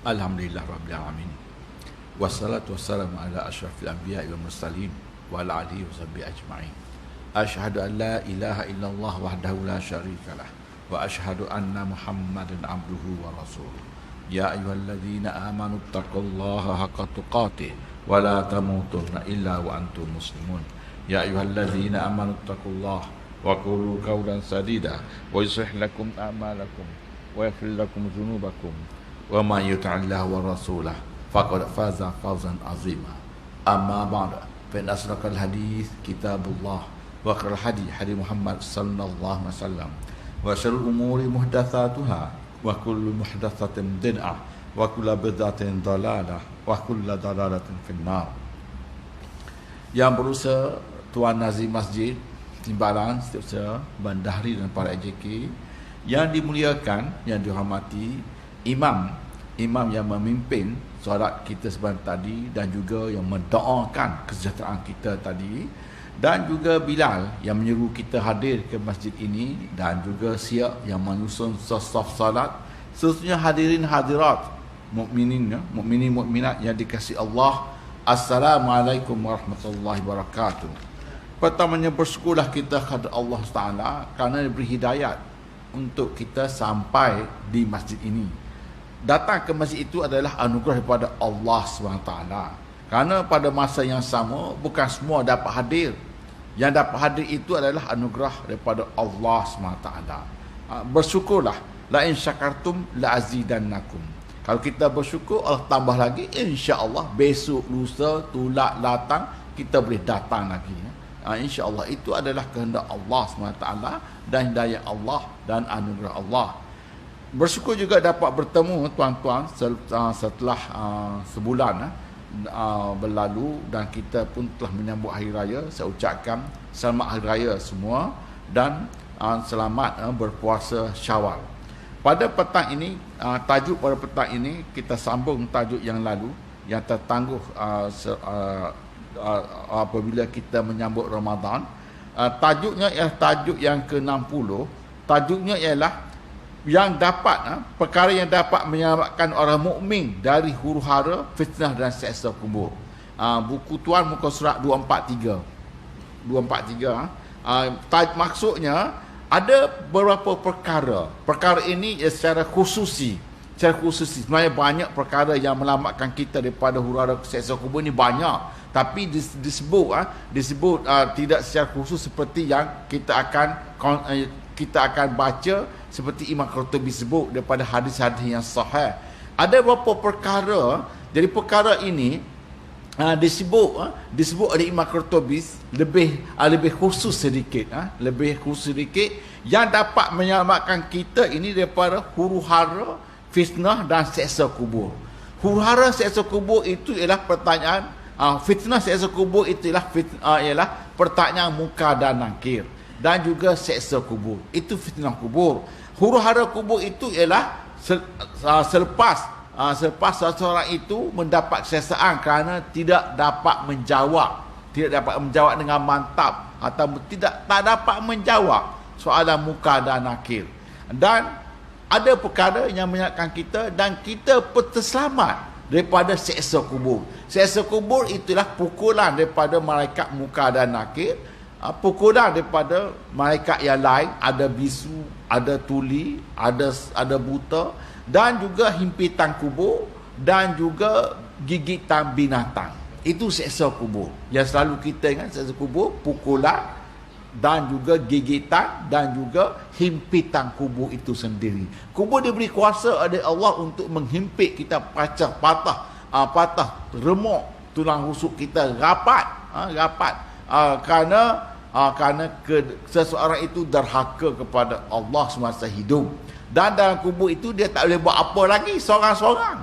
Alhamdulillah Rabbil Alamin. Wassalatu wassalamu ala asyrafil anbiya wal mursalin wa ala alihi wa sahbihi ajma'in. Asyhadu an la ilaha illallah wahdahu la syarikalah wa asyhadu anna Muhammadan abduhu wa rasuluh. Ya ayyuhalladzina amanu taqullaha haqqa tuqatih wa la tamutunna illa wa antum muslimun. Ya ayyuhalladzina amanu taqullaha wa qulu qawlan sadida wa yuslih lakum a'malakum wa yaghfir lakum dzunubakum wa man yuti'illah wa rasulah faqad faza fawzan azima. Amma ba'd, fa inna asdaqal hadits kitabullah wa khairal hadi Muhammad sallallahu alaihi wasallam wa syarrul umuri muhdatsatuha wa kullu muhdatsatin bid'ah wa kullu bid'atin dalalah wa kullu dalalatin finnar. Yang berusaha Tuan Nazim Masjid Timbalan, Setiausaha Bandahri dan para AJK yang dimuliakan, yang dihormati, imam yang memimpin solat kita sebentar tadi dan juga yang mendoakan kesejahteraan kita tadi, dan juga Bilal yang menyeru kita hadir ke masjid ini, dan juga Siak yang menyusun saf solat. Seterusnya hadirin hadirat, mukminin mukminat yang dikasihi Allah, Assalamualaikum warahmatullahi wabarakatuh. Pertamanya bersyukurlah kita kepada Allah Taala kerana diberi hidayat untuk kita sampai di masjid ini. Datang ke masjid itu adalah anugerah daripada Allah SWT. Kerana pada masa yang sama, bukan semua dapat hadir. Yang dapat hadir itu adalah anugerah daripada Allah SWT. Bersyukurlah. La in syakartum la azidannakum. Kalau kita bersyukur, Allah tambah lagi. InsyaAllah besok, lusa, tulak, latang, kita boleh datang lagi. InsyaAllah itu adalah kehendak Allah SWT dan hidayah Allah dan anugerah Allah. Bersyukur juga dapat bertemu tuan-tuan setelah sebulan berlalu, dan kita pun telah menyambut Hari Raya. Saya ucapkan selamat Hari Raya semua dan selamat berpuasa Syawal. Pada petang ini, tajuk pada petang ini kita sambung tajuk yang lalu yang tertangguh apabila kita menyambut Ramadan. Tajuknya ialah tajuk yang ke-60. Tajuknya ialah yang dapat perkara yang dapat menyelamatkan orang mukmin dari huru-hara, fitnah dan seksa kubur. Buku tuan muka surat 243. Maksudnya ada beberapa perkara. Perkara ini secara khususi. Sebenarnya banyak perkara yang melamatkan kita daripada huru-hara seksa kubur ni banyak. Tapi disebut tidak secara khusus seperti yang kita akan baca seperti Imam Qurtubi sebut daripada hadis-hadis yang sahih. Ada beberapa perkara, jadi perkara ini disebut oleh Imam Qurtubi lebih khusus sedikit, yang dapat menyelamatkan kita ini daripada huru-hara, fitnah dan seksa kubur. Huru-hara seksa kubur itu ialah pertanyaan, fitnah seksa kubur itu ialah pertanyaan munkar dan nakir, dan juga seksa kubur. Itu fitnah kubur. Huru-hara kubur itu ialah selepas seseorang itu mendapat kesesaan kerana tidak dapat menjawab dengan mantap, atau tak dapat menjawab soalan munkar dan nakir. Dan ada perkara yang menyelamatkan kita dan kita pun terselamat daripada seksa kubur. Seksa kubur itulah pukulan daripada malaikat munkar dan nakir, pukulan daripada malaikat yang lain, ada bisu, ada tuli, ada buta, dan juga himpitan kubur, dan juga gigitan binatang. Itu seksa kubur. Yang selalu kita ingat seksa kubur, pukulan dan juga gigitan dan juga himpitan kubur itu sendiri. Kubur diberi kuasa oleh Allah untuk menghimpit kita, patah remuk tulang rusuk kita rapat, kerana seseorang itu derhaka kepada Allah semasa hidup. Dan dalam kubur itu dia tak boleh buat apa lagi seorang-seorang.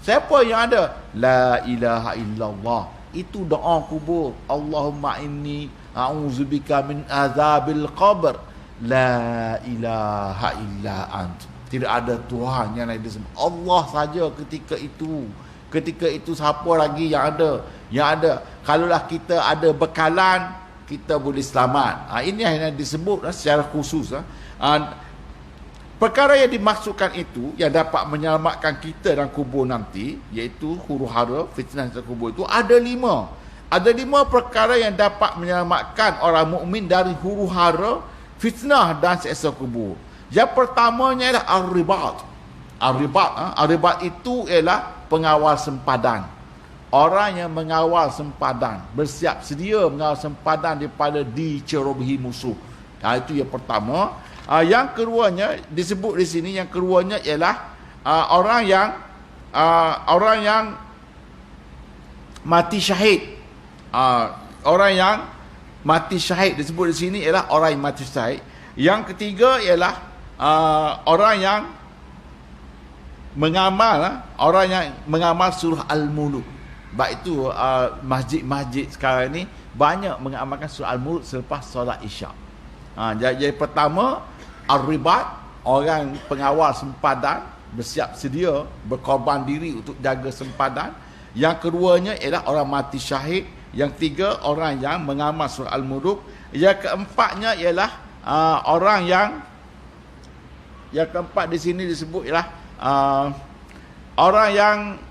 Siapa yang ada? La ilaha illallah. Itu doa kubur. Allahumma inni a'udzubika min azabil qabr. La ilaha illa ant. Tidak ada Tuhan yang lain disembah. Allah saja ketika itu. Ketika itu siapa lagi yang ada? Yang ada. Kalaulah kita ada bekalan, kita boleh selamat. Ini yang disebut secara khusus. Perkara yang dimaksudkan itu yang dapat menyelamatkan kita dalam kubur nanti, iaitu huru-hara, fitnah dalam kubur itu ada 5. Ada 5 perkara yang dapat menyelamatkan orang mukmin dari huru-hara, fitnah dan siksa kubur. Yang pertamanya adalah ar-ribat. Ar-ribat itu ialah pengawal sempadan. Orang yang mengawal sempadan, bersiap sedia mengawal sempadan daripada dicerobohi musuh. Itu yang pertama. Yang keduanya disebut di sini, yang keduanya ialah orang yang mati syahid. Orang yang mati syahid disebut di sini ialah orang yang mati syahid. Yang ketiga ialah orang yang mengamal surah Al-Mulk. Sebab itu masjid-masjid sekarang ni banyak mengamalkan surah Al-Mulk selepas solat Isyak. Jadi pertama, ar-ribat, orang pengawal sempadan, bersiap sedia berkorban diri untuk jaga sempadan. Yang keduanya ialah orang mati syahid. Yang tiga, orang yang mengamal surah Al-Mulk. Yang keempatnya ialah orang yang keempat di sini disebut ialah orang yang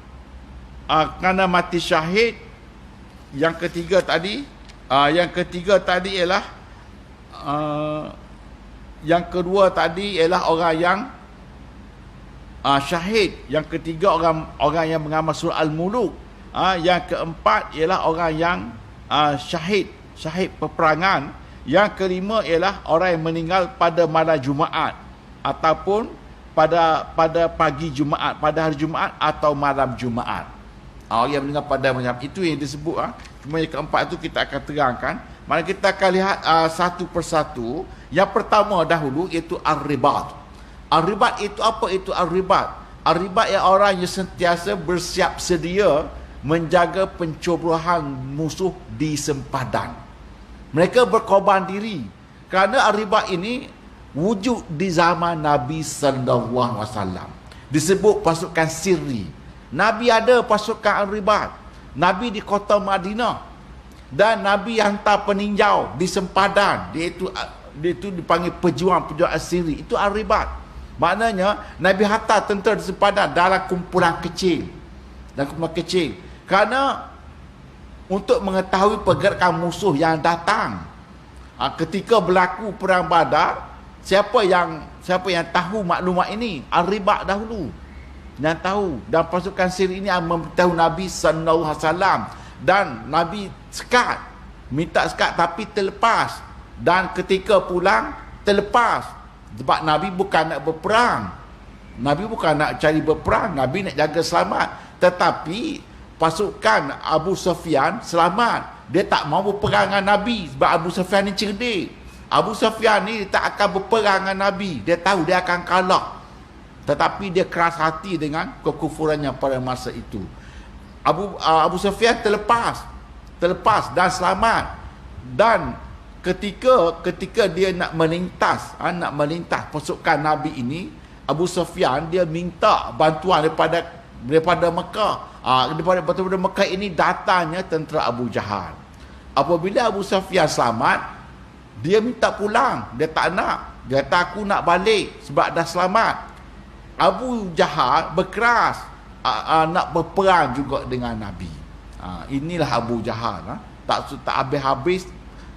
kerana mati syahid. Yang ketiga tadi ialah yang kedua tadi ialah orang yang syahid. Yang ketiga orang yang mengamal surah Al-Mulk. Yang keempat ialah orang yang syahid peperangan. Yang kelima ialah orang yang meninggal pada malam Jumaat ataupun pada pagi Jumaat, pada hari Jumaat atau malam Jumaat. Orang yang meninggal pada macam itu yang disebut. Cuma yang keempat itu kita akan terangkan. Mari kita akan lihat satu persatu. Yang pertama dahulu iaitu ar-ribat. Ar-ribat itu apa itu ar-ribat? Ar-ribat ialah orang yang sentiasa bersiap sedia menjaga pencoblohan musuh di sempadan. Mereka berkorban diri. Kerana ar-ribat ini wujud di zaman Nabi sallallahu alaihi wasallam. Disebut pasukan sirri. Nabi ada pasukan ar-ribat. Nabi di kota Madinah. Dan Nabi hantar peninjau di sempadan. Dia itu dipanggil pejuang asiri. Itu ar-ribat. Maknanya Nabi hantar tentera di sempadan dalam kumpulan kecil. Kerana untuk mengetahui pergerakan musuh yang datang. Ketika berlaku perang Badar, siapa yang tahu maklumat ini? Ar-ribat dahulu. Yang tahu. Dan pasukan sirri ini memberitahu Nabi sallallahu alaihi wasallam. Dan Nabi minta sekat tapi terlepas. Dan ketika pulang terlepas. Sebab Nabi bukan nak berperang. Nabi bukan nak cari berperang. Nabi nak jaga selamat. Tetapi pasukan Abu Sufyan selamat. Dia tak mau berperang dengan Nabi. Sebab Abu Sufyan ni cerdik. Abu Sufyan ni tak akan berperang dengan Nabi. Dia tahu dia akan kalah. Tetapi dia keras hati dengan kekufurannya pada masa itu. Abu Sufyan terlepas dan selamat. Dan ketika dia nak melintas pasukan Nabi ini, Abu Sufyan dia minta bantuan daripada Mekah. Daripada Mekah ini datangnya tentera Abu Jahal. Apabila Abu Sufyan selamat, dia minta pulang. Dia tak nak. Dia kata aku nak balik sebab dah selamat. Abu Jahal berkeras nak berperang juga dengan Nabi. Inilah Abu Jahal. Tak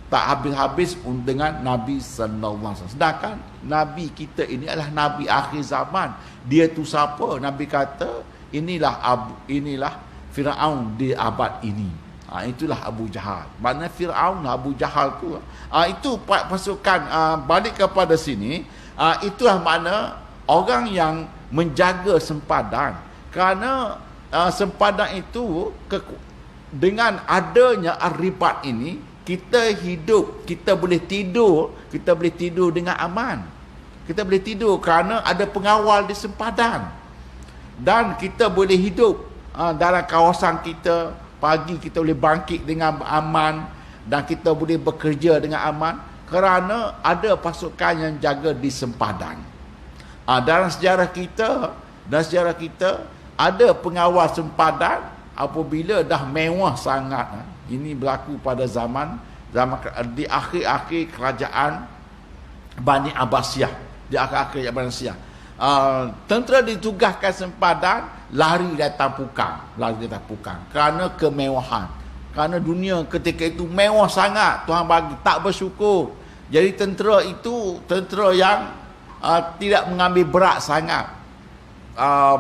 habis-habis dengan Nabi sallallahu alaihi wasallam. Sedangkan Nabi kita ini adalah Nabi akhir zaman. Dia tu siapa? Nabi kata inilah Firaun di abad ini. Itulah Abu Jahal. Maknanya Firaun Abu Jahal tu. Itu pasukan balik kepada sini. Itulah makna orang yang menjaga sempadan. Kerana sempadan itu dengan adanya ar-ribat ini, kita hidup, kita boleh tidur dengan aman. Kita boleh tidur kerana ada pengawal di sempadan. Dan kita boleh hidup dalam kawasan kita. Pagi kita boleh bangkit dengan aman. Dan kita boleh bekerja dengan aman. Kerana ada pasukan yang jaga di sempadan. Dalam sejarah kita ada pengawal sempadan apabila dah mewah sangat. Ini berlaku pada zaman di akhir-akhir kerajaan Bani Abbasiyah. di akhir-akhir manusia. Tentera ditugaskan sempadan, lari datang pukang kerana kemewahan. Kerana dunia ketika itu mewah sangat, Tuhan bagi, tak bersyukur. Jadi tentera itu tentera yang tidak mengambil berat sangat.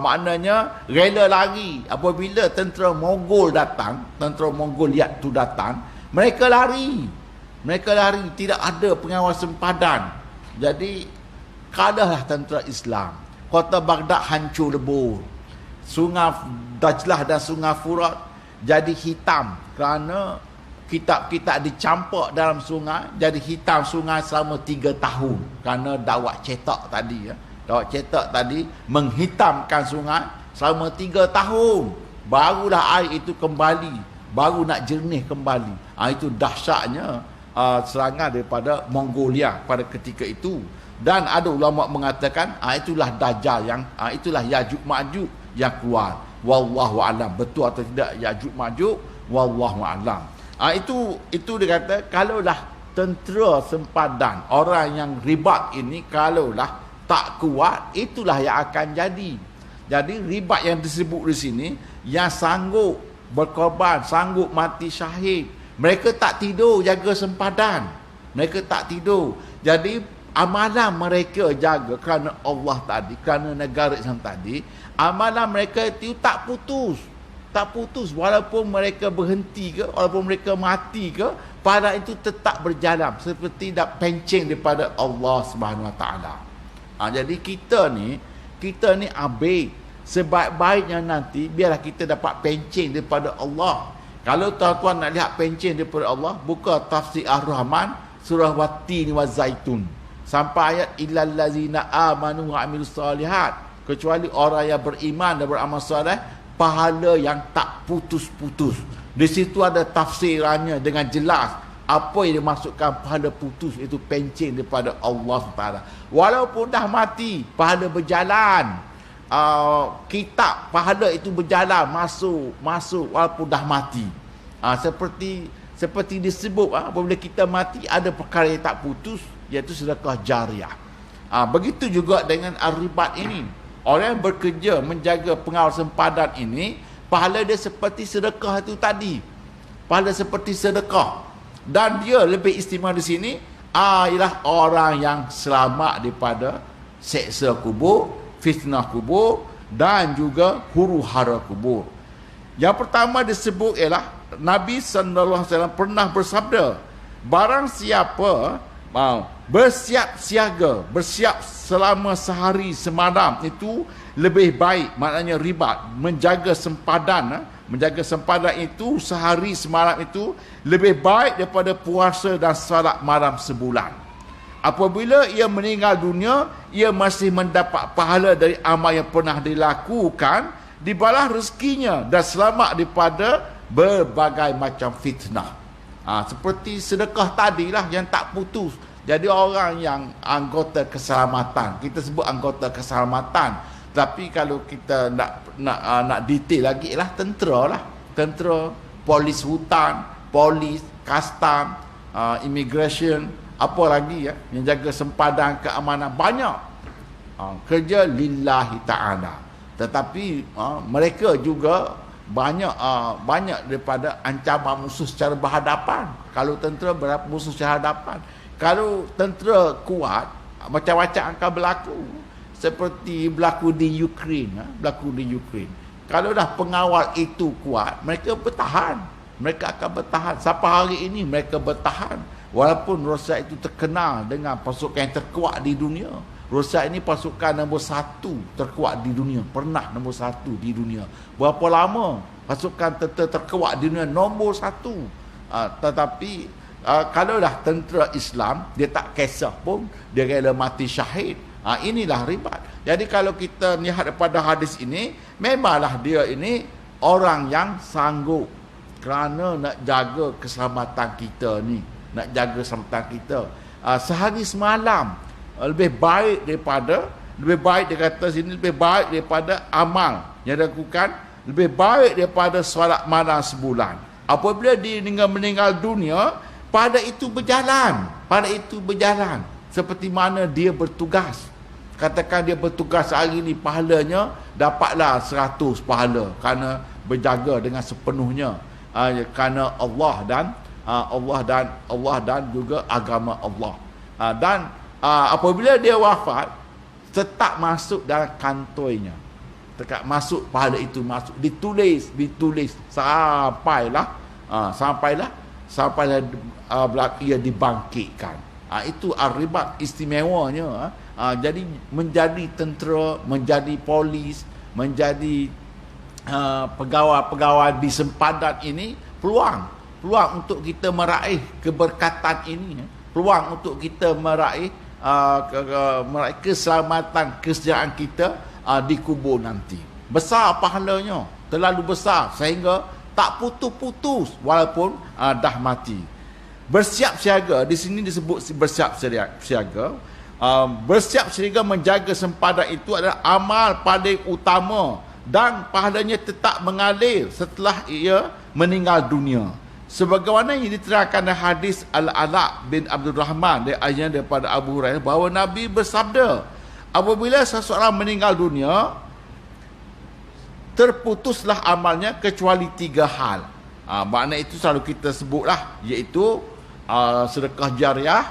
Maknanya rela lari. Apabila tentera Mongol datang, tentera Mongolia tu datang, mereka lari, tidak ada pengawal sempadan. Jadi kalahlah tentera Islam. Kota Baghdad hancur lebur. Sungai Dajlah dan Sungai Furat jadi hitam kerana kitab-kitab dicampak dalam sungai, jadi hitam sungai selama 3 tahun kerana dakwah cetak tadi ya. Dakwah cetak tadi menghitamkan sungai selama 3 tahun. Barulah air itu kembali, baru nak jernih kembali. Itu dahsyatnya serangan daripada Mongolia pada ketika itu. Dan ada ulama mengatakan itulah Dajjal yang itulah Yajuj Majuj yang keluar. Wallahu alam, betul atau tidak Yajuj Majuj, wallahu alam. Itu dia kata, kalaulah tentera sempadan, orang yang ribat ini kalaulah tak kuat, itulah yang akan jadi. Jadi ribat yang disebut di sini, yang sanggup berkorban, sanggup mati syahid, mereka tak tidur jaga sempadan. Mereka tak tidur. Jadi amalan mereka jaga kerana Allah tadi, kerana negara Islam tadi, amalan mereka itu tak putus. Tak putus, walaupun mereka berhenti ke, walaupun mereka mati ke, pada itu tetap berjalan seperti dak pencing daripada Allah Subhanahu Wa Taala. Jadi kita ni ambil sebaik-baiknya nanti, biarlah kita dapat pencing daripada Allah. Kalau tuan-tuan nak lihat pencing daripada Allah, buka tafsir Ar-Rahman surah Wat-Tin wa Zaitun sampai ayat illal ladzina amanu wa amilus solihat, kecuali orang yang beriman dan beramal soleh, pahala yang tak putus-putus. Di situ ada tafsirannya dengan jelas apa yang dimaksudkan pahala putus, itu pencing daripada Allah Taala. Walaupun dah mati, pahala berjalan. Kitab pahala itu berjalan, masuk walaupun dah mati. Seperti disebut apabila kita mati ada perkara yang tak putus, iaitu sedekah jariah. Begitu juga dengan ar-ribat ini. Orang yang bekerja menjaga pengawal sempadan ini, pahala dia seperti sedekah itu tadi. Pahala seperti sedekah. Dan dia lebih istimewa di sini ialah orang yang selamat daripada seksa kubur, fitnah kubur dan juga huru-hara kubur. Yang pertama disebut ialah Nabi SAW pernah bersabda, barang siapa bersiap siaga, bersiap selama sehari semalam itu lebih baik, maknanya ribat, menjaga sempadan itu sehari semalam itu lebih baik daripada puasa dan salat malam sebulan. Apabila ia meninggal dunia, ia masih mendapat pahala dari amal yang pernah dilakukan, dibalas rezekinya dan selamat daripada berbagai macam fitnah. Seperti sedekah tadilah yang tak putus. Jadi orang yang anggota keselamatan, kita sebut anggota keselamatan, tapi kalau kita nak detail lagi lah tentera, polis hutan, polis, custom, immigration, apa lagi yang jaga sempadan keamanan, banyak kerja lillahi ta'ala. Tetapi mereka juga banyak daripada ancaman musuh secara berhadapan. Kalau tentera musuh secara hadapan, kalau tentera kuat, macam-macam akan berlaku. Seperti berlaku di Ukraine. Kalau dah pengawal itu kuat, mereka bertahan. Mereka akan bertahan. Sampai hari ini mereka bertahan. Walaupun Rusia itu terkenal dengan pasukan yang terkuat di dunia. Rusia ini pasukan nombor 1 terkuat di dunia. Pernah nombor 1 di dunia. Berapa lama pasukan tentera terkuat di dunia? Nombor 1. Tetapi kalau dah tentera Islam, dia tak kisah pun, dia rela mati syahid. Inilah ribat. Jadi kalau kita lihat daripada hadis ini, memanglah dia ini orang yang sanggup kerana nak jaga keselamatan kita ni, nak jaga keselamatan kita. Sehari semalam lebih baik dia kata sini, lebih baik daripada amal yang dilakukan, lebih baik daripada solat malam sebulan. Apabila dia meninggal dunia, pada itu berjalan seperti mana dia bertugas. Katakan dia bertugas hari ni, pahalanya dapatlah 100 pahala kerana berjaga dengan sepenuhnya kerana Allah dan juga agama Allah. Dan apabila dia wafat, tetap masuk dalam kantoinya, tetap masuk pahala itu, masuk ditulis sampailah ia dibangkitkan. Itu ar-ribat istimewanya. Jadi menjadi tentera, menjadi polis, menjadi pegawai-pegawai di sempadan ini peluang untuk kita meraih keberkatan ini, peluang untuk kita meraih keselamatan, kesejahteraan kita di kubur nanti. Besar pahalanya, terlalu besar sehingga tak putus-putus walaupun dah mati. Bersiap siaga, di sini disebut bersiap siaga. Bersiap siaga menjaga sempadan itu adalah amal paling utama dan pahalanya tetap mengalir setelah ia meninggal dunia. Sebagaimana yang diterangkan dalam hadis Al-Ala bin Abdul Rahman daripada Abu Hurairah bahawa Nabi bersabda, apabila seseorang meninggal dunia, terputuslah amalnya kecuali 3 hal. Makna itu selalu kita sebutlah, iaitu sedekah jariah,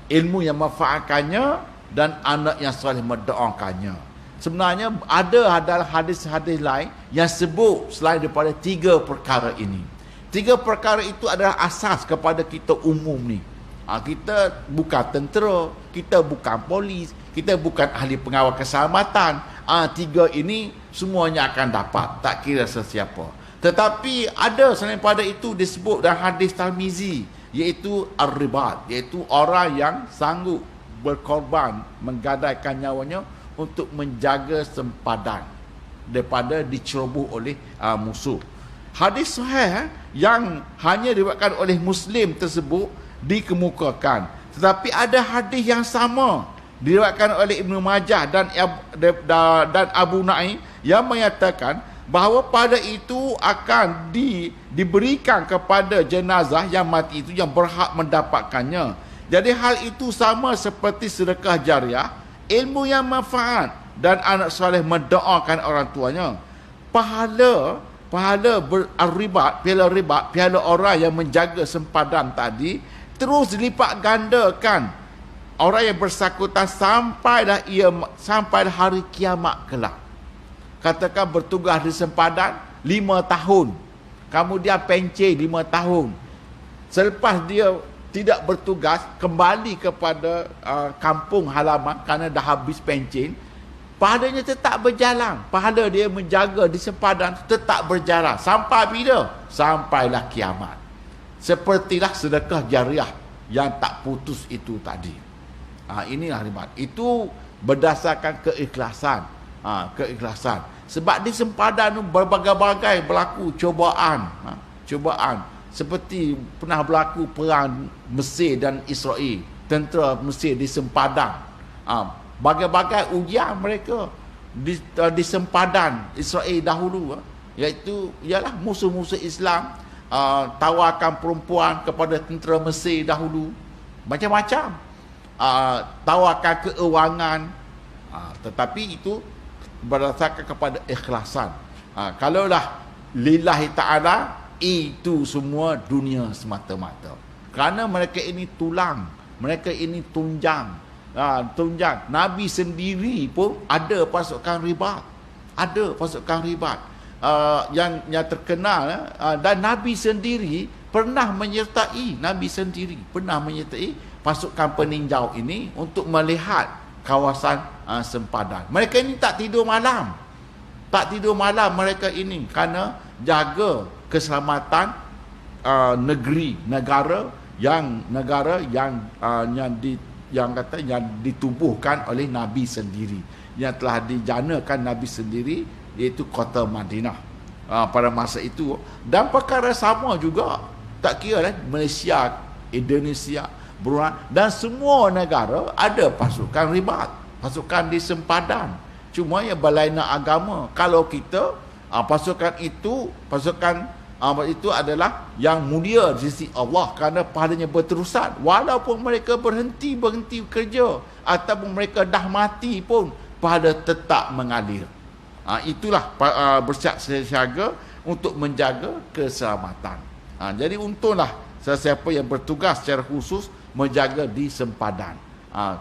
ilmu yang memanfaatkannya, dan anak yang soleh mendoakannya. Sebenarnya ada adalah hadis-hadis lain yang sebut selain daripada 3 perkara ini. 3 perkara itu adalah asas kepada kita umum ni. Kita bukan tentera, kita bukan polis, kita bukan ahli pengawal keselamatan. 3 ini semuanya akan dapat, tak kira sesiapa. Tetapi ada selain pada itu disebut dalam hadis Tirmizi, iaitu ar-ribat, iaitu orang yang sanggup berkorban, menggadaikan nyawanya untuk menjaga sempadan daripada diceroboh oleh musuh. Hadis sahih yang hanya diriwayatkan oleh Muslim tersebut dikemukakan, tetapi ada hadis yang sama diriwayatkan oleh Ibnu Majah dan Abu Nu'aim yang menyatakan bahawa pada itu akan diberikan kepada jenazah yang mati itu yang berhak mendapatkannya. Jadi hal itu sama seperti sedekah jariah, ilmu yang manfaat, dan anak soleh mendoakan orang tuanya. Pahala ribat, piala orang yang menjaga sempadan tadi terus dilipat gandakan orang yang bersangkutan sampai hari kiamat kelak. Katakan bertugas di sempadan 5 tahun, kemudian pencen 5 tahun. Selepas dia tidak bertugas, kembali kepada kampung halaman kerana dah habis pencen, pahalanya tetap berjalan. Pahala dia menjaga di sempadan tetap berjalan. Sampai bila? Sampailah kiamat. Sepertilah sedekah jariah yang tak putus itu tadi. Inilah ribat. Itu berdasarkan keikhlasan. Keikhlasan. Sebab di sempadan berbagai-bagai berlaku cubaan. Seperti pernah berlaku perang Mesir dan Israel. Tentera Mesir di sempadan. Bagai-bagai ujian mereka di sempadan Israel dahulu, iaitu ialah musuh-musuh Islam tawarkan perempuan kepada tentera Mesir dahulu, macam-macam, tawarkan keuangan, tetapi itu berdasarkan kepada ikhlasan. Kalaulah lillahi ta'ala, itu semua dunia semata-mata, kerana mereka ini tulang, mereka ini tunjang. Nabi sendiri pun ada pasukan ribat, yang terkenal, dan Nabi sendiri pernah menyertai pasukan peninjau ini untuk melihat kawasan sempadan. Mereka ini tak tidur malam mereka ini kerana jaga keselamatan negara yang ditubuhkan oleh Nabi sendiri, yang telah dijanakan Nabi sendiri, iaitu kota Madinah pada masa itu. Dan perkara sama juga, tak kira Malaysia, Indonesia, Brunei dan semua negara ada pasukan ribat, pasukan di sempadan. Cuma ya berlainan agama. Kalau kita pasukan itu, pasukan Itu adalah yang mulia di sisi Allah kerana pahalanya berterusan. Walaupun mereka berhenti kerja ataupun mereka dah mati pun, pahala tetap mengalir. Itulah bersiap siaga untuk menjaga keselamatan. Jadi untunglah sesiapa yang bertugas secara khusus menjaga di sempadan.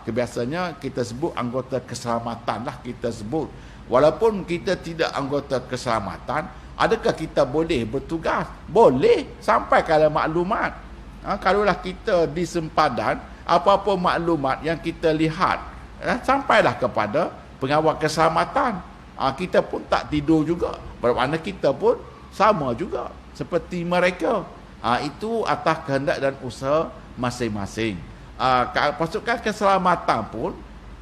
Kebiasaannya kita sebut anggota keselamatan lah kita sebut. Walaupun kita tidak anggota keselamatan, adakah kita boleh bertugas? Boleh, sampai kalau maklumat. Kalaulah kita di sempadan, apa-apa maklumat yang kita lihat, sampailah kepada pengawal keselamatan. Kita pun tak tidur juga. Bermakna kita pun sama juga seperti mereka. Itu atas kehendak dan usaha masing-masing. Pasukan keselamatan pun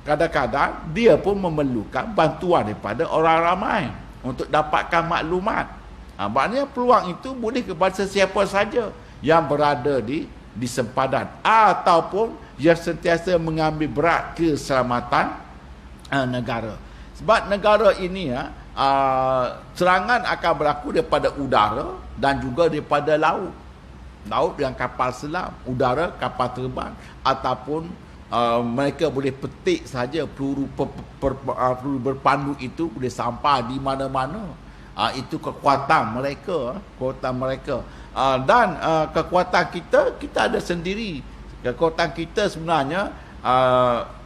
kadang-kadang dia pun memerlukan bantuan daripada orang ramai untuk dapatkan maklumat. Maknanya peluang itu boleh kepada sesiapa saja yang berada di sempadan ataupun yang sentiasa mengambil berat keselamatan negara. Sebab negara ini serangan akan berlaku daripada udara dan juga daripada laut. Laut yang kapal selam, udara kapal terbang, ataupun mereka boleh petik saja peluru berpandu itu boleh sampai di mana-mana. Itu kekuatan mereka, dan kekuatan kita ada sendiri. Kekuatan kita sebenarnya,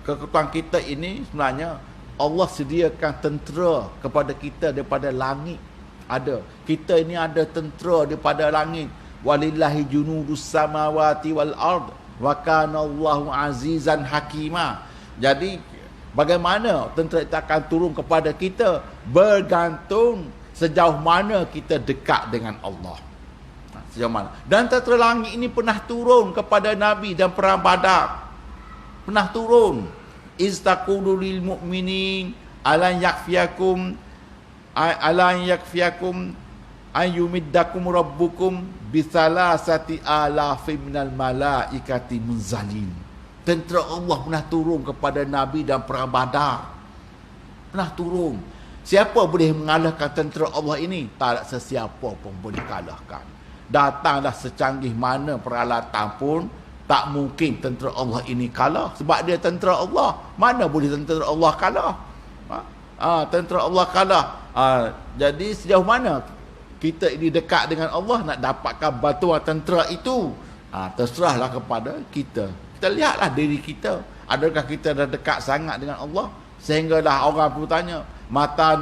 kekuatan kita ini sebenarnya Allah sediakan tentera kepada kita daripada langit. Ada. Kita ini ada tentera daripada langit. Walillahi junudus samawati wal ard wa kana Allahu azizan hakima. Jadi bagaimana tentera itu akan turun kepada kita bergantung sejauh mana kita dekat dengan Allah. Sejauh mana. Dan tentera langit ini pernah turun kepada Nabi dan perang Badar. Pernah turun. Istaqulu lil mu'minin alan yakfiyakum ayyumiddakum rabbukum bisalasati alafim minal malaikati munzalin. Tentera Allah pernah turun kepada Nabi dan perang Badar. Pernah turun. Siapa boleh mengalahkan tentera Allah ini? Tak ada sesiapa pun boleh kalahkan. Datanglah secanggih mana peralatan pun, tak mungkin tentera Allah ini kalah. Sebab dia tentera Allah. Mana boleh tentera Allah kalah? Tentera Allah kalah. Jadi sejauh mana kita ini dekat dengan Allah, nak dapatkan bantuan tentera itu, terserahlah kepada kita. Kita lihatlah diri kita. Adakah kita dah dekat sangat dengan Allah sehingga dah orang pun tanya, mata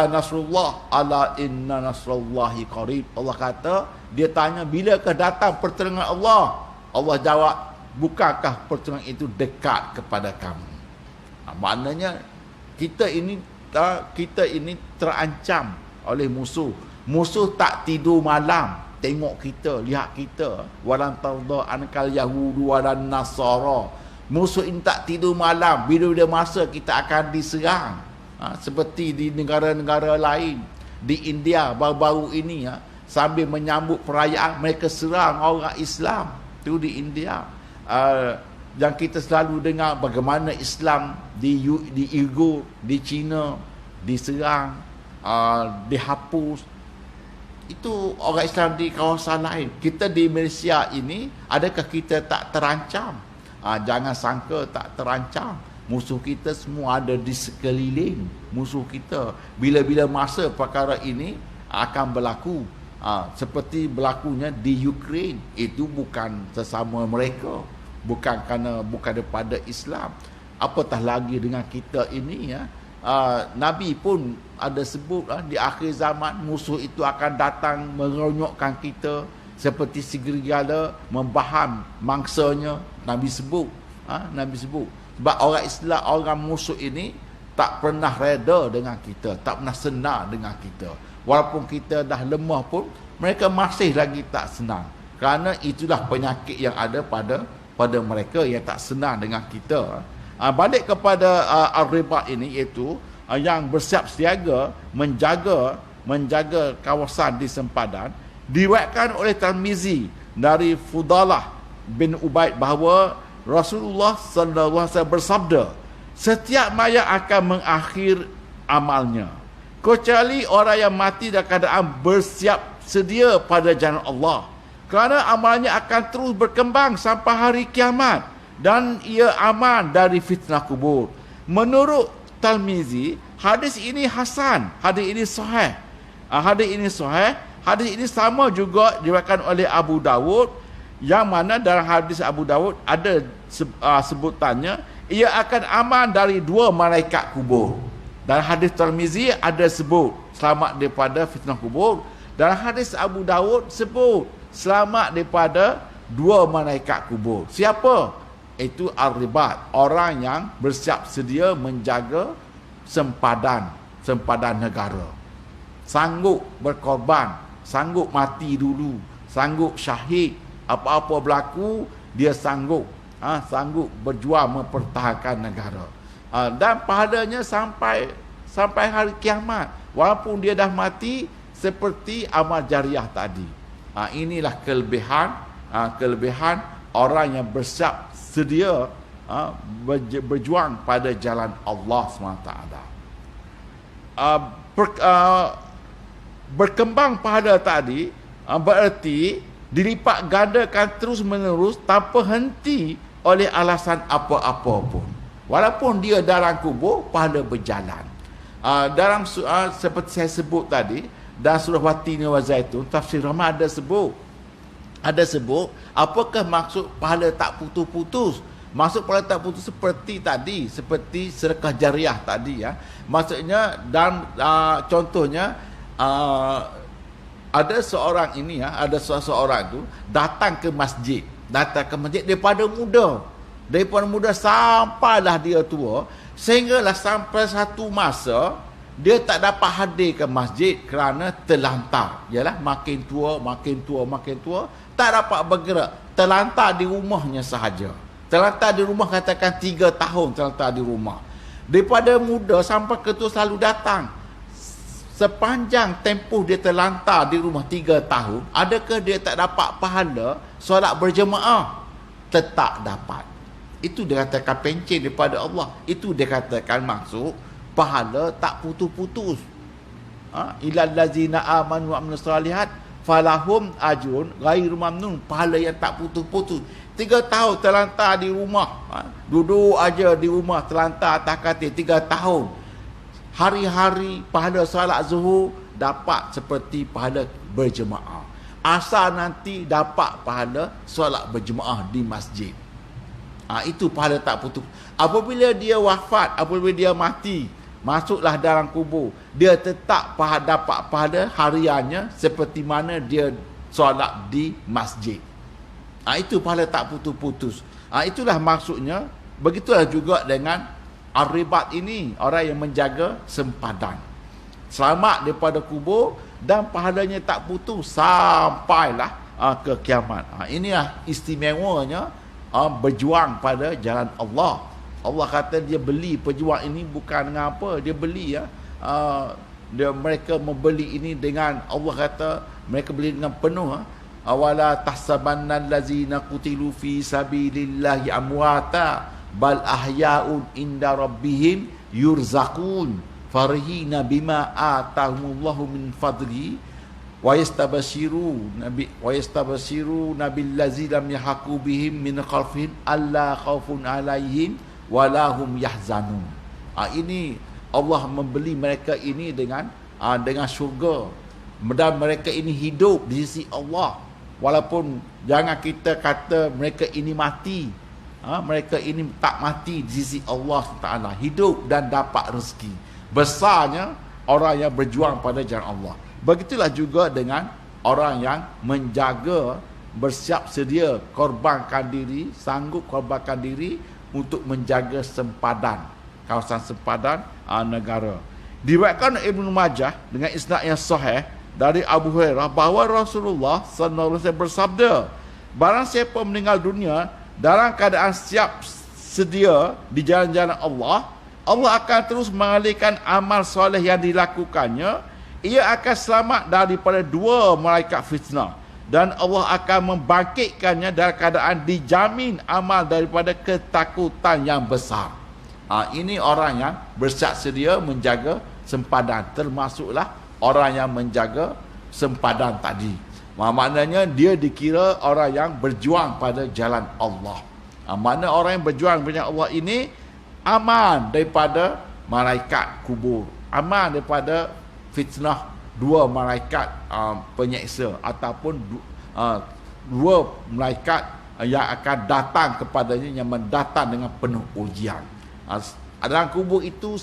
nasrullah ala inna nasrullahi qarib. Allah kata, dia tanya, bilakah datang pertolongan Allah? Allah jawab, bukankah pertolongan itu dekat kepada kamu? Maknanya kita ini terancam oleh musuh. Musuh tak tidur malam tengok kita, lihat kita. Walan tarda ankal yahudu walan nasara. Musuh ini tak tidur malam. Bila-bila masa kita akan diserang. Seperti di negara-negara lain. Di India baru-baru ini, sambil menyambut perayaan, mereka serang orang Islam. Itu di India. Yang kita selalu dengar bagaimana Islam di Uyghur, di China diserang, dihapus. Itu orang Islam di kawasan lain. Kita di Malaysia ini, adakah kita tak terancam? Jangan sangka tak terancam. Musuh kita semua ada di sekeliling musuh kita. Bila-bila masa perkara ini akan berlaku, seperti berlakunya di Ukraine, itu bukan sesama mereka, bukan daripada Islam. Apatah lagi dengan kita ini, Nabi pun ada sebut, di akhir zaman musuh itu akan datang meronyokkan kita seperti serigala membaham mangsanya. Nabi sebut. Sebab orang Islam, orang musuh ini tak pernah reda dengan kita, tak pernah senang dengan kita. Walaupun kita dah lemah pun, mereka masih lagi tak senang. Kerana itulah penyakit yang ada pada mereka yang tak senang dengan kita. Balik kepada al-ribat ini, iaitu yang bersiap siaga menjaga kawasan di sempadan. Diriwayatkan oleh Tirmizi dari Fudalah bin Ubaid bahawa Rasulullah sallallahu alaihi wasallam bersabda, setiap mayat akan mengakhir amalnya kecuali orang yang mati dalam keadaan bersiap sedia pada jalan Allah, kerana amalnya akan terus berkembang sampai hari kiamat dan ia aman dari fitnah kubur. Menurut Tirmizi, hadis ini hasan, hadis ini sahih. Hadis ini sama juga diriwayatkan oleh Abu Dawud, yang mana dalam hadis Abu Dawud ada sebutannya ia akan aman dari 2 malaikat kubur. Dalam hadis Tirmizi ada sebut selamat daripada fitnah kubur. Dalam hadis Abu Dawud sebut selamat daripada 2 malaikat kubur. Siapa? Itu ar-ribat, orang yang bersiap sedia menjaga sempadan negara. Sanggup berkorban, sanggup mati dulu, sanggup syahid, apa-apa berlaku dia sanggup berjuang mempertahankan negara. Dan pahalanya sampai hari kiamat, walaupun dia dah mati, seperti amal jariah tadi. Inilah kelebihan orang yang bersiap sedia berjuang pada jalan Allah SWT. Berkembang pahala tadi bererti dilipat gandakan terus menerus tanpa henti oleh alasan apa-apa pun. Walaupun dia dalam kubur, pahala berjalan. Dalam seperti saya sebut tadi, dan surah Watin wa Zaitun, tafsir Rahman ada sebut apakah maksud pahala tak putus-putus. Maksud pahala tak putus seperti tadi, seperti sedekah jariah tadi, ya. Maksudnya, dan contohnya ada seorang tu datang ke masjid daripada muda sampailah dia tua, sehinggalah sampai satu masa dia tak dapat hadir ke masjid kerana terlantar. Yalah, makin tua, tak dapat bergerak, terlantar di rumahnya sahaja. Terlantar di rumah, katakan 3 tahun terlantar di rumah. Daripada muda sampai ke tua selalu datang. Sepanjang tempoh dia terlantar di rumah 3 tahun, adakah dia tak dapat pahala solat berjemaah? Tetap dapat. Itu dia katakan pencen daripada Allah. Itu dia katakan maksud pahala tak putus-putus. Ilal ladzina amanu wa amilus solihat falahum ajrun ghairu mamnun. Pahala yang tak putus-putus. 3 tahun terlantar di rumah, duduk aja di rumah terlantar atas katil 3 tahun. Hari-hari pahala salat zuhur dapat seperti pahala berjemaah. Asar nanti dapat pahala solat berjemaah di masjid. Itu pahala tak putus. Apabila dia wafat, apabila dia mati, masuklah dalam kubur, dia tetap dapat pahala hariannya seperti mana dia solat di masjid. Itu pahala tak putus-putus. Itulah maksudnya. Begitulah juga dengan ar-ribat ini, orang yang menjaga sempadan, selamat daripada kubur dan pahalanya tak putus sampailah ke kiamat. Inilah istimewanya berjuang pada jalan Allah. Allah kata dia beli pejuang ini bukan dengan apa, dia beli, mereka membeli ini dengan, Allah kata mereka beli dengan penuh. Awala tahsabannal ladzina qutilu fi sabilillahi amwata bal ahya'un inda rabbihim yurzaqun farihina bima atahumullahu min fadli wa yastabshiruna bil ladzina lam yahqu bihim min khalfihim alla khaufun alaihim wa lahum yahzanun. Ini Allah membeli mereka ini dengan syurga, dan mereka ini hidup di sisi Allah. Walaupun jangan kita kata mereka ini mati, mereka ini tak mati di sisi Allah Taala, hidup dan dapat rezeki. Besarnya orang yang berjuang pada jalan Allah. Begitulah juga dengan orang yang menjaga, bersiap sedia korbankan diri, sanggup korbankan diri untuk menjaga sempadan, kawasan sempadan negara. Diriwayatkan Ibnu Majah dengan isnad yang sahih dari Abu Hurairah bahawa Rasulullah sallallahu alaihi wasallam bersabda, barang siapa meninggal dunia dalam keadaan siap sedia di jalan-jalan Allah, Allah akan terus mengalihkan amal soleh yang dilakukannya. Ia akan selamat daripada 2 malaikat fitnah, dan Allah akan membangkitkannya dalam keadaan dijamin amal daripada ketakutan yang besar. Ini orang yang bersiap sedia menjaga sempadan, termasuklah orang yang menjaga sempadan tadi. Maknanya dia dikira orang yang berjuang pada jalan Allah. Mana orang yang berjuang pada Allah ini aman daripada malaikat kubur, aman daripada fitnah dua malaikat penyeksa ataupun dua malaikat yang akan datang kepadanya, yang mendatang dengan penuh ujian. Dalam kubur itu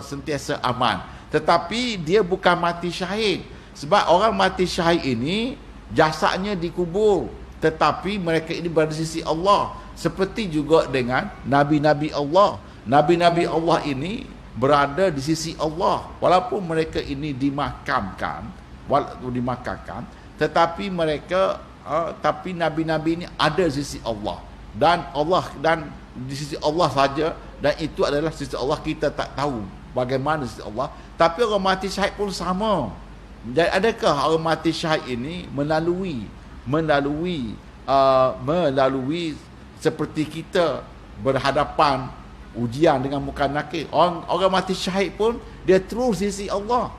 sentiasa aman. Tetapi dia bukan mati syahid. Sebab orang mati syahid ini jasadnya dikubur, tetapi mereka ini berada di sisi Allah. Seperti juga dengan Nabi-Nabi Allah. Nabi-Nabi Allah ini berada di sisi Allah. Walaupun mereka ini dimakamkan, tetapi mereka tapi Nabi-Nabi ini ada di sisi Allah. Dan di sisi Allah saja, dan itu adalah sisi Allah. Kita tak tahu bagaimana sisi Allah. Tapi orang mati syahid pun sama. Dan adakah orang mati syahid ini melalui seperti kita berhadapan ujian dengan muka nakir? Orang mati syahid pun dia terus di sisi Allah.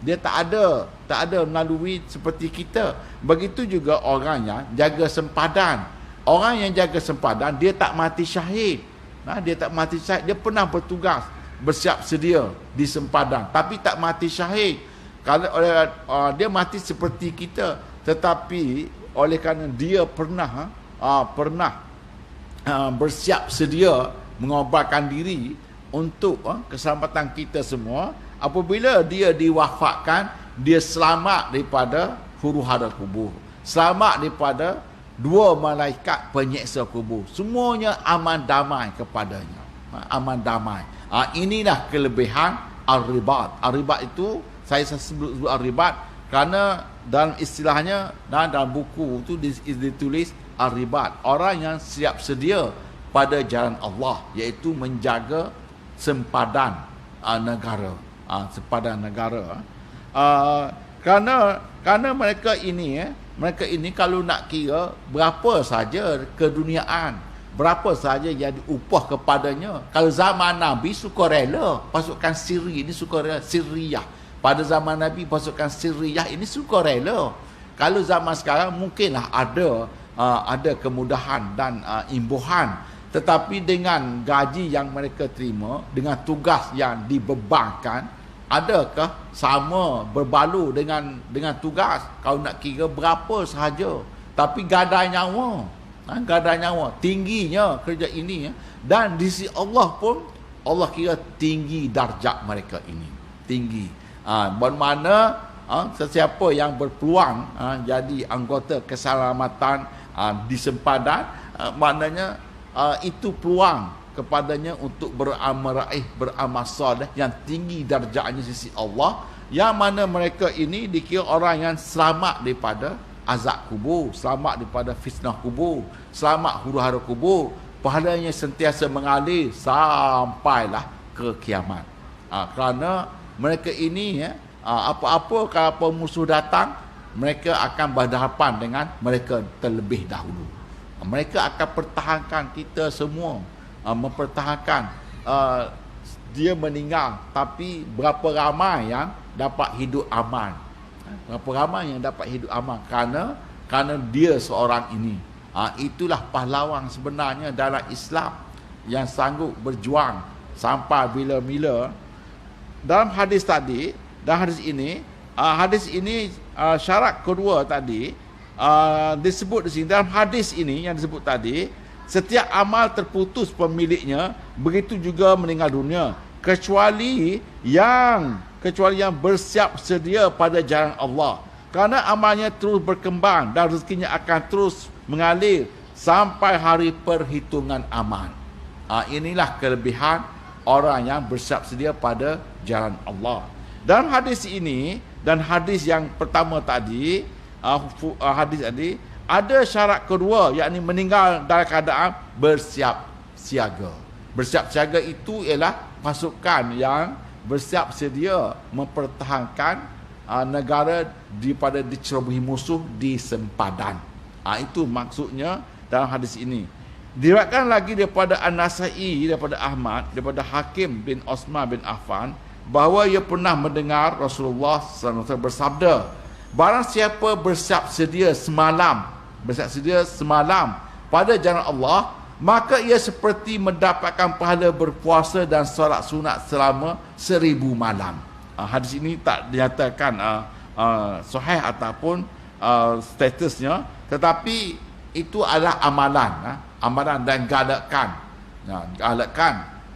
Dia tak ada melalui seperti kita. Begitu juga orang yang jaga sempadan. Orang yang jaga sempadan, dia tak mati syahid. Dia tak mati syahid. Dia pernah bertugas, bersiap sedia di sempadan, tapi tak mati syahid. Kalau dia mati seperti kita, tetapi oleh kerana dia pernah bersiap sedia mengobarkan diri untuk keselamatan kita semua, apabila dia diwafatkan, dia selamat daripada huru-hara kubur, selamat daripada dua malaikat penyeksa kubur. Semuanya aman damai kepadanya. Aman damai. Inilah kelebihan ar-ribat. Ar-ribat itu, saya sebut ar-ribat kerana dalam istilahnya, dalam buku itu ditulis ar-ribat, orang yang siap sedia pada jalan Allah, iaitu menjaga sempadan negara. Sempadan negara. Kerana mereka ini kalau nak kira berapa saja keduniaan, berapa saja yang diupah kepadanya. Kalau zaman Nabi sukarela, pasukan Syria ini sukarela. Syria pada zaman Nabi, pasukan Syria ini sukarela. Kalau zaman sekarang mungkinlah ada kemudahan dan imbuhan, tetapi dengan gaji yang mereka terima, dengan tugas yang dibebankan, adakah sama berbalu dengan tugas? Kalau nak kira berapa sahaja, tapi gadai nyawa, tingginya kerja ini, dan di sisi Allah pun Allah kira tinggi darjat mereka ini, tinggi. Bermakna sesiapa yang berpeluang jadi anggota keselamatan di sempadan, maknanya itu peluang kepadanya untuk beramal soleh yang tinggi darjatnya di sisi Allah, yang mana mereka ini dikira orang yang selamat daripada azab kubur, selamat daripada fitnah kubur, selamat huru-hara kubur, pahalanya sentiasa mengalir sampailah ke kiamat. Kerana mereka ini apa-apa kalau musuh datang, mereka akan berhadapan dengan mereka terlebih dahulu. Mereka akan pertahankan kita semua, mempertahankan dia meninggal, tapi berapa ramai yang dapat hidup aman, berapa ramai yang dapat hidup aman kerana dia seorang ini. Itulah pahlawan sebenarnya dalam Islam, yang sanggup berjuang sampai bila-bila. Dalam hadis tadi, dalam hadis ini syarat kedua tadi disebut di sini. Dalam hadis ini yang disebut tadi, setiap amal terputus pemiliknya, begitu juga meninggal dunia, kecuali yang bersiap sedia pada jalan Allah. Kerana amalnya terus berkembang dan rezekinya akan terus mengalir sampai hari perhitungan amal. Inilah kelebihan orang yang bersiap sedia pada jalan Allah. Dalam hadis ini dan hadis yang pertama tadi, hadis tadi, ada syarat kedua, yakni meninggal dalam keadaan bersiap siaga. Bersiap siaga itu ialah pasukan yang bersiap sedia mempertahankan negara daripada dicerobohi musuh di sempadan. Itu maksudnya dalam hadis ini. Diriwayatkan lagi daripada An-Nasai, daripada Ahmad, daripada Hakim bin Osman bin Affan, bahawa ia pernah mendengar Rasulullah SAW bersabda, barang siapa bersiap sedia semalam pada jalan Allah, maka ia seperti mendapatkan pahala berpuasa dan solat sunat selama 1000 malam. Hadis ini tak dinyatakan sahih ataupun statusnya, tetapi itu adalah amalan dan galakan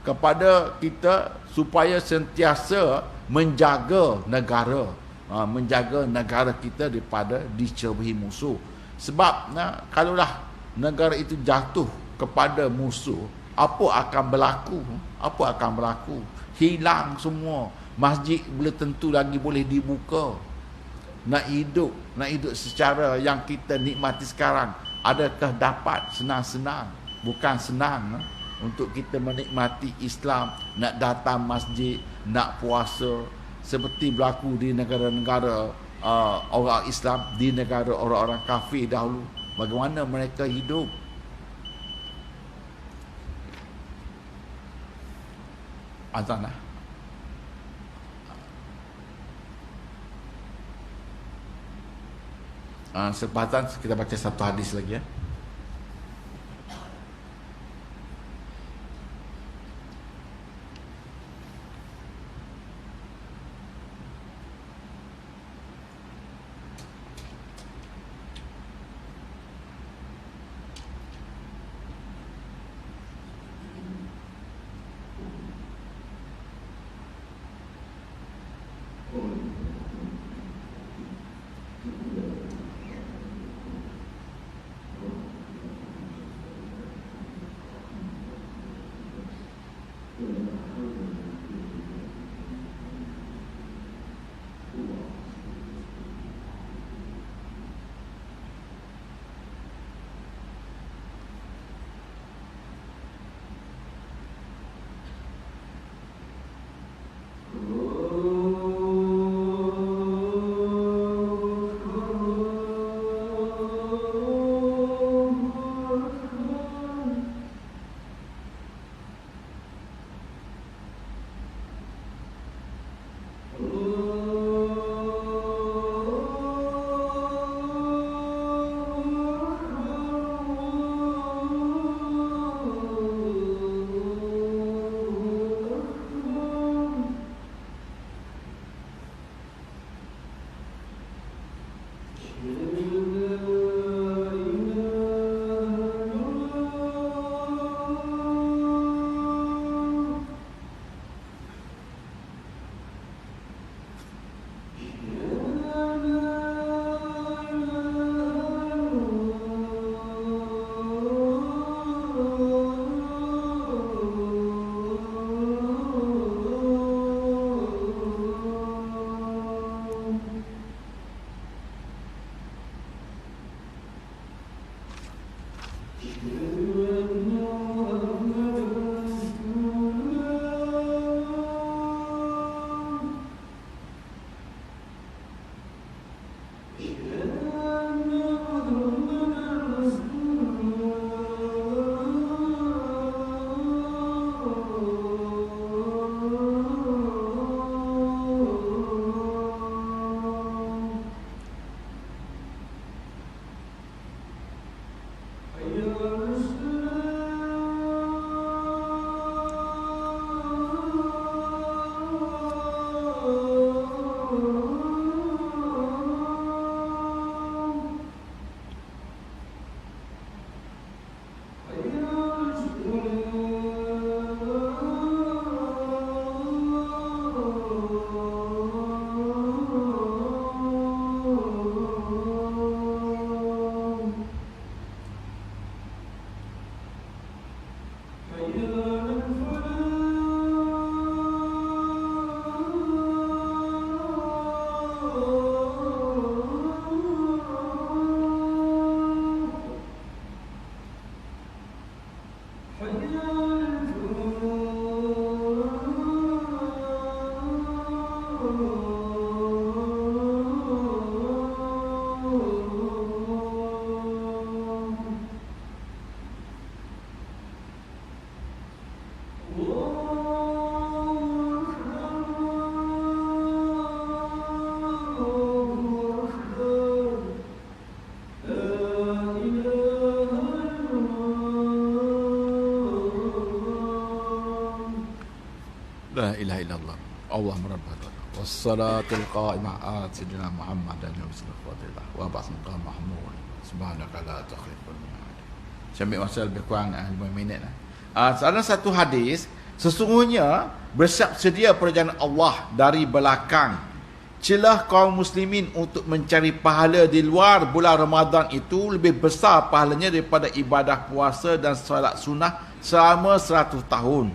kepada kita supaya sentiasa menjaga negara kita daripada dicerobohi musuh. Sebab kalaulah negara itu jatuh kepada musuh, apa akan berlaku? Hilang semua. Masjid boleh tentu lagi boleh dibuka. Nak hidup secara yang kita nikmati sekarang, adakah dapat senang-senang? Bukan senang untuk kita menikmati Islam, nak datang masjid, nak puasa, seperti berlaku di negara-negara orang Islam, di negara orang-orang kafir dahulu. Bagaimana mereka hidup? Azan lah. Selepas kita baca satu hadis lagi ya. illallah. Allahumma rabbana wassalatul qa'imah sayyidina Muhammad dan Rasulullah wa ba'athna mahmud. Subhanaka la takhlifu al-mi'ad. Saya ambil masa lebih kurang 5 minit lah. Ada satu hadis, sesungguhnya bersiap sedia perjalanan Allah dari belakang celah kaum muslimin untuk mencari pahala di luar bulan Ramadan itu lebih besar pahalanya daripada ibadah puasa dan solat sunnah selama 100 tahun.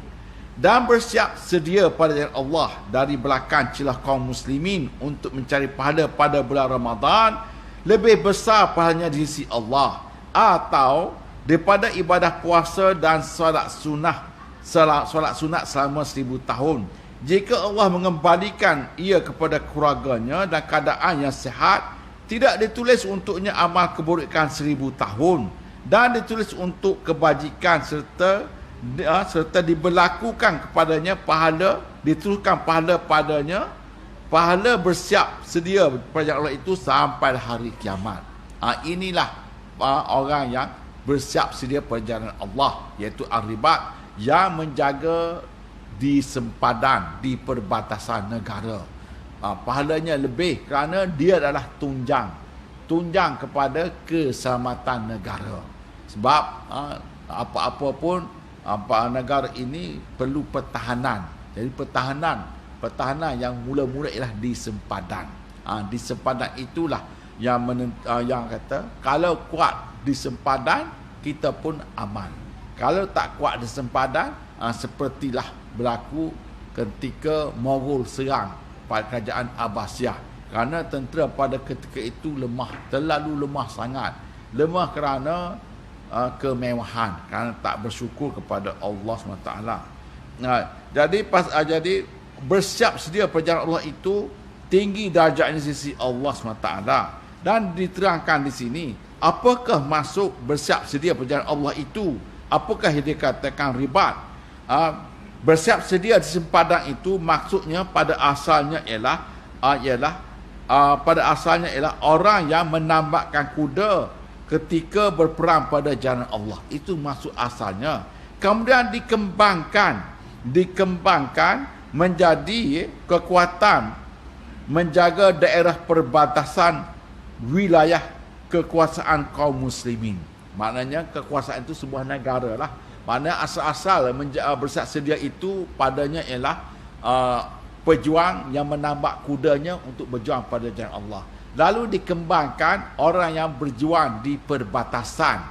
Dan bersiap sedia pada jalan Allah dari belakang celah kaum muslimin untuk mencari pahala pada bulan Ramadan lebih besar pahalanya di sisi Allah atau daripada ibadah puasa dan solat sunat selama 1000 tahun. Jika Allah mengembalikan ia kepada keluarganya dan keadaan yang sihat, tidak ditulis untuknya amal keburukan 1000 tahun dan ditulis untuk kebajikan serta diberlakukan kepadanya pahala, dituliskan pahala padanya, pahala bersiap sedia pada Allah itu sampai hari kiamat. Inilah orang yang bersiap sedia perjalanan Allah, iaitu ar-ribat, yang menjaga di sempadan, di perbatasan negara. Pahalanya lebih kerana dia adalah tunjang kepada keselamatan negara. Sebab apa-apa pun negara ini perlu pertahanan. Jadi pertahanan yang mula-mula ialah di sempadan. Di sempadan itulah yang kata kalau kuat di sempadan kita pun aman. Kalau tak kuat di sempadan, sepertilah berlaku ketika Mogul serang pada kerajaan Abbasiyah. Kerana tentera pada ketika itu lemah, terlalu lemah sangat. Lemah kerana kemewahan, kerana tak bersyukur kepada Allah SWT. Jadi bersiap sedia perjalanan Allah itu tinggi darjatnya di sisi Allah SWT. Dan diterangkan di sini, apakah masuk bersiap sedia perjalanan Allah itu? Apakah yang dikatakan ribat? Bersiap sedia di sempadan itu maksudnya pada asalnya ialah orang yang menambahkan kuda ketika berperang pada jalan Allah. Itu maksud asalnya. Kemudian dikembangkan menjadi kekuatan menjaga daerah perbatasan wilayah kekuasaan kaum muslimin. Maknanya kekuasaan itu sebuah negara lah. Maknanya asal-asal bersiap sedia itu padanya ialah pejuang yang menambah kudanya untuk berjuang pada jalan Allah. Lalu dikembangkan orang yang berjuang di perbatasan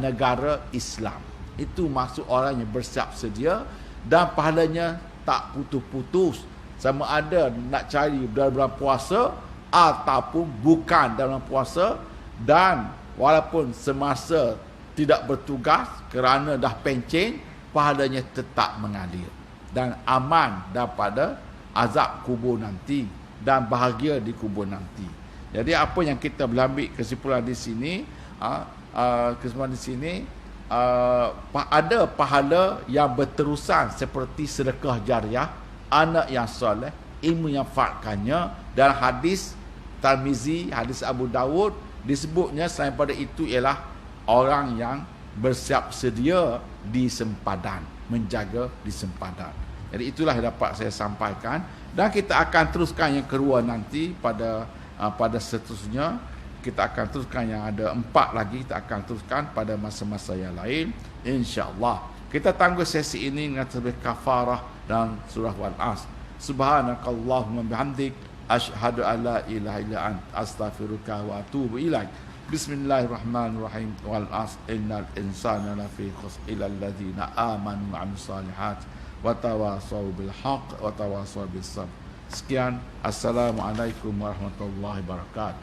negara Islam. Itu maksud orang yang bersiap sedia dan pahalanya tak putus-putus. Sama ada nak cari dalam bulan puasa ataupun bukan dalam puasa, dan walaupun semasa tidak bertugas kerana dah pencen, pahalanya tetap mengalir dan aman daripada azab kubur nanti dan bahagia di kubur nanti. Jadi apa yang kita boleh ambil kesimpulan di sini, ada pahala yang berterusan seperti sedekah jariah, anak yang soleh, ilmu yang faedahnya. Dan hadis Tirmizi, hadis Abu Dawud disebutnya selain pada itu ialah orang yang bersiap sedia di sempadan, menjaga di sempadan. Jadi itulah yang dapat saya sampaikan, dan kita akan teruskan yang kedua nanti pada seterusnya. Kita akan teruskan yang ada 4 lagi, kita akan teruskan pada masa-masa yang lain, insya-Allah. Kita tangguh sesi ini dengan tasbih kafarah dan surah Wal-Asr. Subhanakallahumma bihamdik asyhadu an la ilaha illa anta astaghfiruka wa atubu ilaik. Bismillahirrahmanirrahim. Wal-asr innal insana lafi khusr illa alladhina amanu wa 'amilus solihat wa tawasaw bil haqq wa tawasaw bis sabr. Sekian, assalamualaikum warahmatullahi wabarakatuh.